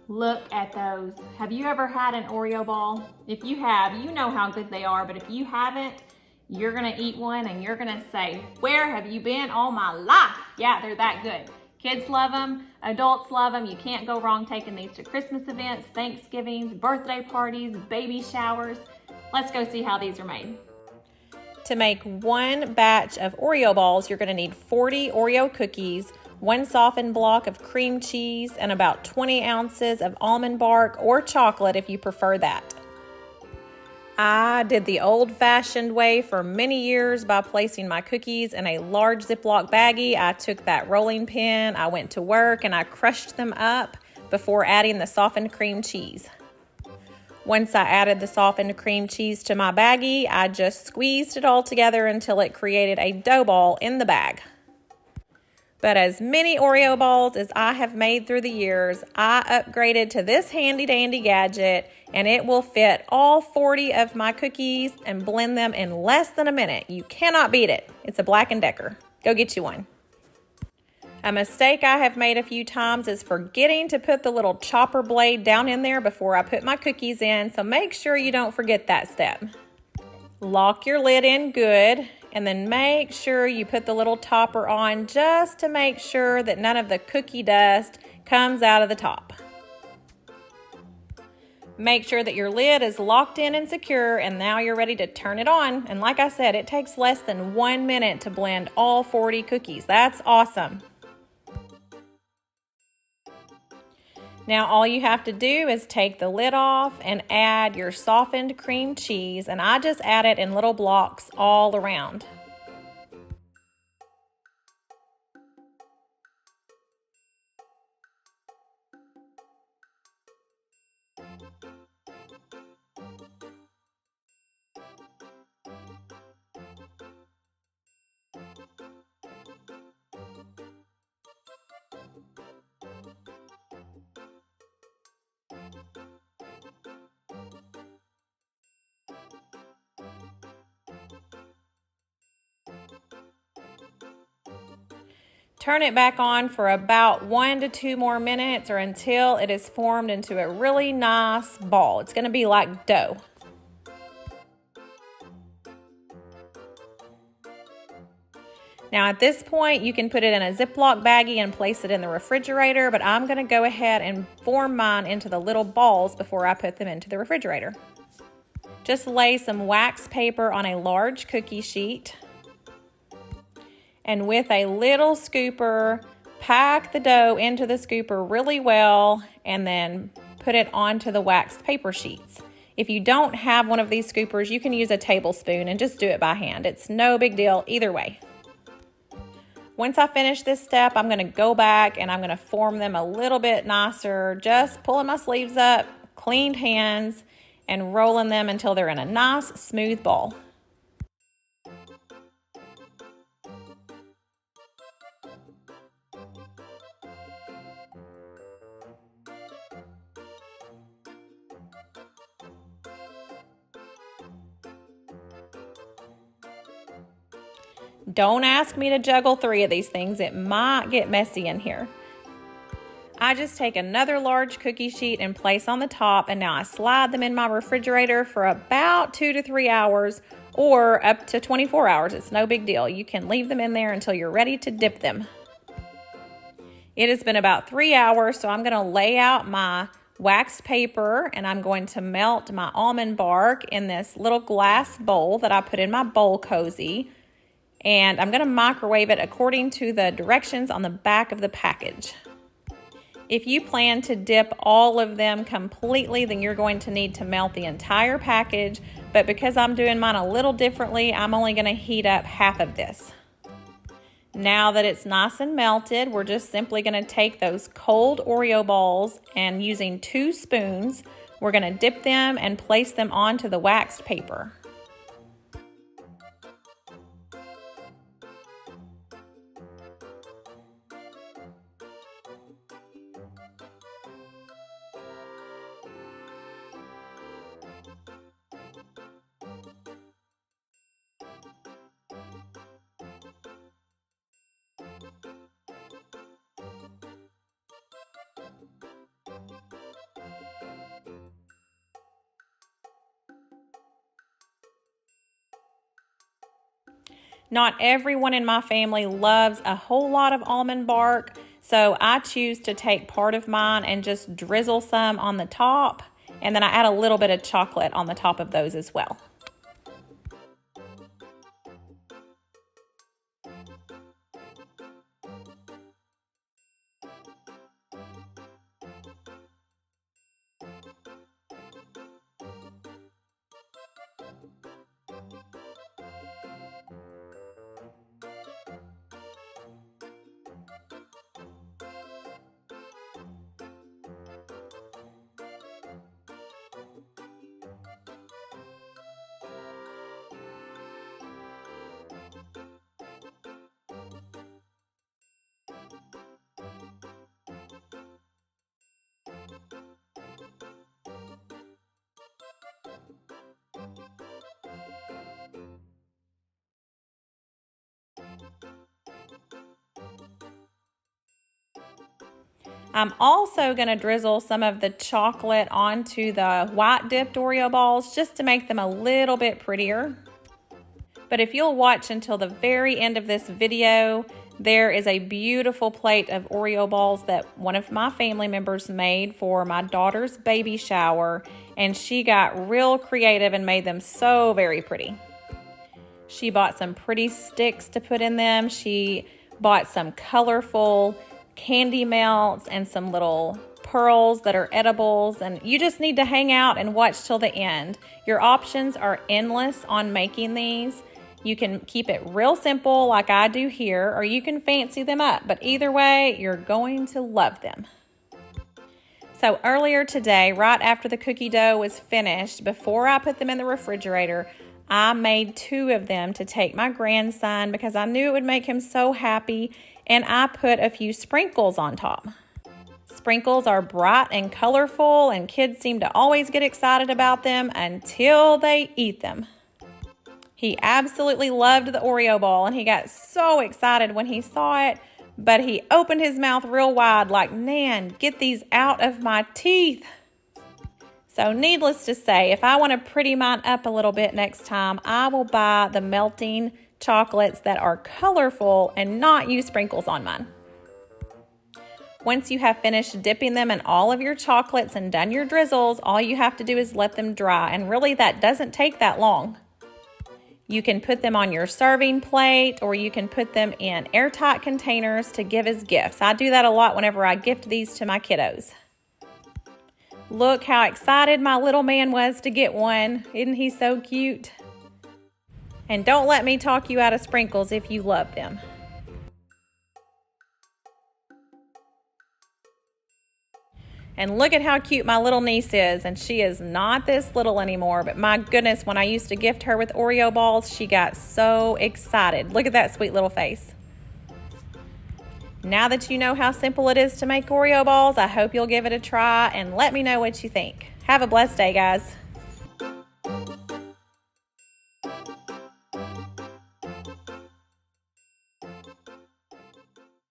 Look at those. Have you ever had an Oreo ball? If you have, you know how good they are, but if you haven't, you're gonna eat one and you're gonna say, where have you been all my life? Yeah, they're that good. Kids love them, adults love them. You can't go wrong taking these to Christmas events, Thanksgivings, birthday parties, baby showers. Let's go see how these are made. To make one batch of Oreo balls, you're gonna need 40 Oreo cookies, one softened block of cream cheese, and about 20 ounces of almond bark or chocolate if you prefer that. I did the old-fashioned way for many years by placing my cookies in a large Ziploc baggie. I took that rolling pin, I went to work, and I crushed them up before adding the softened cream cheese. Once I added the softened cream cheese to my baggie, I just squeezed it all together until it created a dough ball in the bag. But as many Oreo balls as I have made through the years, I upgraded to this handy dandy gadget, and it will fit all 40 of my cookies and blend them in less than a minute. You cannot beat it. It's a Black & Decker. Go get you one. A mistake I have made a few times is forgetting to put the little chopper blade down in there before I put my cookies in, so make sure you don't forget that step. Lock your lid in good, and then make sure you put the little topper on just to make sure that none of the cookie dust comes out of the top. Make sure that your lid is locked in and secure, and now you're ready to turn it on. And like I said, it takes less than 1 minute to blend all 40 cookies. That's awesome. Now all you have to do is take the lid off and add your softened cream cheese, and I just add it in little blocks all around. Turn it back on for about 1 to 2 more minutes or until it is formed into a really nice ball. It's going to be like dough. Now at this point, you can put it in a Ziploc baggie and place it in the refrigerator, but I'm going to go ahead and form mine into the little balls before I put them into the refrigerator. Just lay some wax paper on a large cookie sheet, and with a little scooper, pack the dough into the scooper really well and then put it onto the waxed paper sheets. If you don't have one of these scoopers, you can use a tablespoon and just do it by hand. It's no big deal either way. Once I finish this step, I'm going to go back and I'm going to form them a little bit nicer, just pulling my sleeves up, cleaned hands, and rolling them until they're in a nice smooth ball. Don't ask me to juggle 3 of these things. It might get messy in here. I just take another large cookie sheet and place on the top, and now I slide them in my refrigerator for about 2 to 3 hours or up to 24 hours. It's no big deal. You can leave them in there until you're ready to dip them. It has been about 3 hours, so I'm going to lay out my waxed paper and I'm going to melt my almond bark in this little glass bowl that I put in my bowl cozy. And I'm going to microwave it according to the directions on the back of the package. If you plan to dip all of them completely, then you're going to need to melt the entire package. But because I'm doing mine a little differently, I'm only going to heat up half of this. Now that it's nice and melted, we're just simply going to take those cold Oreo balls and using 2 spoons, we're going to dip them and place them onto the waxed paper. Not everyone in my family loves a whole lot of almond bark, so I choose to take part of mine and just drizzle some on the top, and then I add a little bit of chocolate on the top of those as well. I'm also going to drizzle some of the chocolate onto the white dipped Oreo balls just to make them a little bit prettier. But if you'll watch until the very end of this video, there is a beautiful plate of Oreo balls that one of my family members made for my daughter's baby shower, and she got real creative and made them so very pretty. She bought some pretty sticks to put in them. She bought some colorful candy melts and some little pearls that are edibles, and you just need to hang out and watch till the end. Your options are endless on making these. You can keep it real simple like I do here, or you can fancy them up, but either way, you're going to love them. So earlier today, right after the cookie dough was finished, before I put them in the refrigerator, I made 2 of them to take my grandson because I knew it would make him so happy, and I put a few sprinkles on top. Sprinkles are bright and colorful, and kids seem to always get excited about them until they eat them. He absolutely loved the Oreo ball, and he got so excited when he saw it, but he opened his mouth real wide like, "Nan, get these out of my teeth." So needless to say, if I want to pretty mine up a little bit next time, I will buy the melting chocolates that are colorful and not use sprinkles on mine. Once you have finished dipping them in all of your chocolates and done your drizzles, all you have to do is let them dry, and really that doesn't take that long. You can put them on your serving plate, or you can put them in airtight containers to give as gifts. I do that a lot whenever I gift these to my kiddos. Look how excited my little man was to get one. Isn't he so cute? And don't let me talk you out of sprinkles if you love them. And look at how cute my little niece is, and she is not this little anymore, but my goodness, when I used to gift her with Oreo balls, she got so excited. Look at that sweet little face. Now that you know how simple it is to make Oreo balls, I hope you'll give it a try and let me know what you think. Have a blessed day, guys.